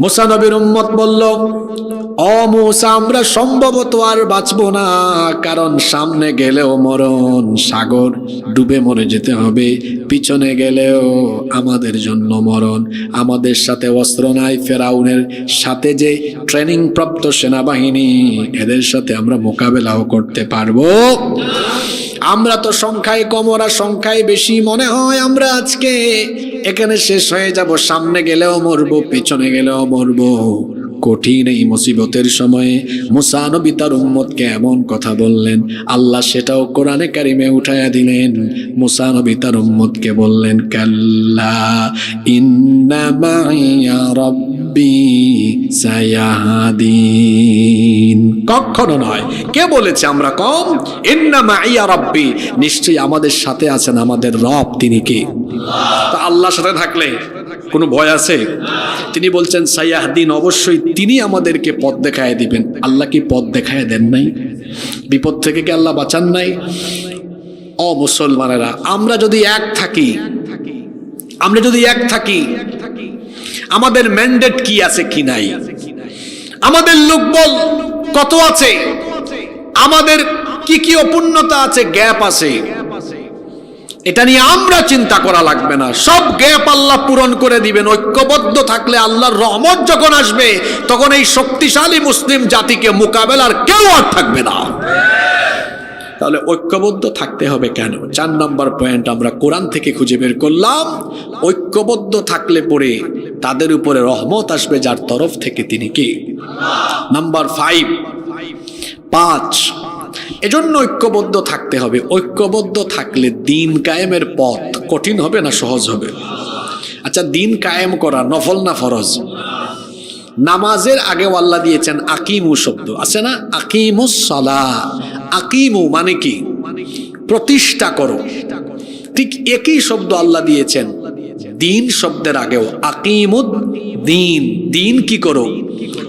মুসা নবীর উম্মত বলল, ও মুসা, আমরা সম্ভবত আর বাঁচবো না, কারণ সামনে গেলেও মরণ, সাগর ডুবে মরে যেতে হবে, পিছনে গেলেও আমাদের জন্য মরণ। আমাদের সাথে অস্ত্র নাই, ফেরাউনের সাথে যে ট্রেনিং প্রাপ্ত সেনাবাহিনী, এদের সাথে আমরা মোকাবেলাও করতে পারবো? আমরা তো সংখ্যায় কম, ওরা সংখ্যায় বেশি, মনে হয় আমরা আজকে এখানে শেষ হয়ে যাব, সামনে গেলেও মরবো, পিছনে গেলেও মরবো। কঠিন এই মুসিবতের সময়ে মুসা নবী তার উম্মতকে এমন কথা বললেন, আল্লাহ সেটাও কোরআনে কারিমে উঠায়া দিলেন। মুসা নবী তার উম্মতকে বললেন, কাল্লা ইন্না মাইয়া রাব্বি সায়াহাদিন। কখনো নয়। কে বলেছে আমরা কম? ইন্না মাইয়া রাব্বি, নিশ্চয়ই আমাদের সাথে আছেন আমাদের রব। তিনি কে? তো আল্লাহর সাথে থাকলে কোনো ভয় আছে? তিনি বলছেন সায়াহদিন, অবশ্যই তিনি আমাদেরকে পথ দেখায় দিবেন। আল্লাহ কি পথ দেখায় দেন নাই? বিপদ থেকে কি আল্লাহ বাঁচান নাই? ও মুসলমানেরা, আমরা যদি এক থাকি, আমাদের ম্যান্ডেট কি আছে কি নাই, আমাদের লোকবল কত আছে, আমাদের কি কি অপূর্ণতা আছে, গ্যাপ আছে, এটা নিয়ে আমরা চিন্তা করা লাগবে না। সব গ্যাপ আল্লাহ পূরণ করে দিবেন। ঐক্যবদ্ধ থাকলে আল্লাহর রহমত যখন আসবে, তখন এই শক্তিশালী মুসলিম জাতিকে মোকাবেলার কেউ আর থাকবে না। তাহলে ঐক্যবদ্ধ থাকতে হবে কেন? 4 নম্বর পয়েন্ট আমরা কোরআন থেকে খুঁজে বের করলাম। ঐক্যবদ্ধ থাকলে পরে তাদের উপরে রহমত আসবে যার তরফ থেকে, তিনি কে? নাম্বার 5, এজন্য ঐক্যবদ্ধ থাকতে হবে। ঐক্যবদ্ধ থাকলে দিন কায়েমের পথ কঠিন হবে না সহজ হবে? আচ্ছা, দিন কায়েম করা নফল না ফরজ? নামাজের আগে আল্লাহ দিয়েছেন আকিমু শব্দ, আছে না? আকিমুস সালাহ। আকিমু মানে কি? প্রতিষ্ঠা করো। ঠিক একই শব্দ আল্লাহ দিয়েছেন দিন শব্দের আগেও, আকিমুদ দিন। দিন কি করো?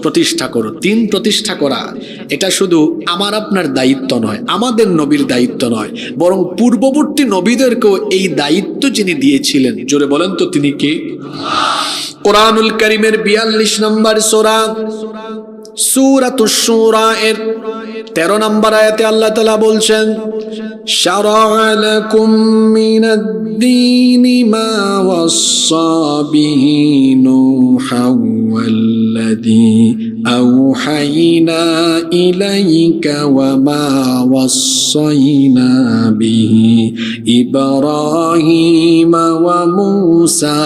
প্রতিষ্ঠা করো। দিন প্রতিষ্ঠা করা এটা শুধু আমার আপনার দায়িত্ব নয়, আমাদের নবীর দায়িত্ব নয়, বরং পূর্ববর্তী নবীদেরকেও এই দায়িত্ব যিনি দিয়েছিলেন, জোরে বলেন তো তিনি কে? কোরআনুল কারীমের 42 নম্বর সূরা, সূরাতুশ শূরা এর 13 নম্বর আয়াতে আল্লাহ তাআলা বলছেন, শারা'a লাকুম মিনাদ-দীনি মা ওয়াসসা বিহি নূহান ওয়াল্লাযী আওহাইনা ইলাইকা ওয়া মা ওয়াসসাইনা বিহি ইব্রাহিমা ওয়া মূসা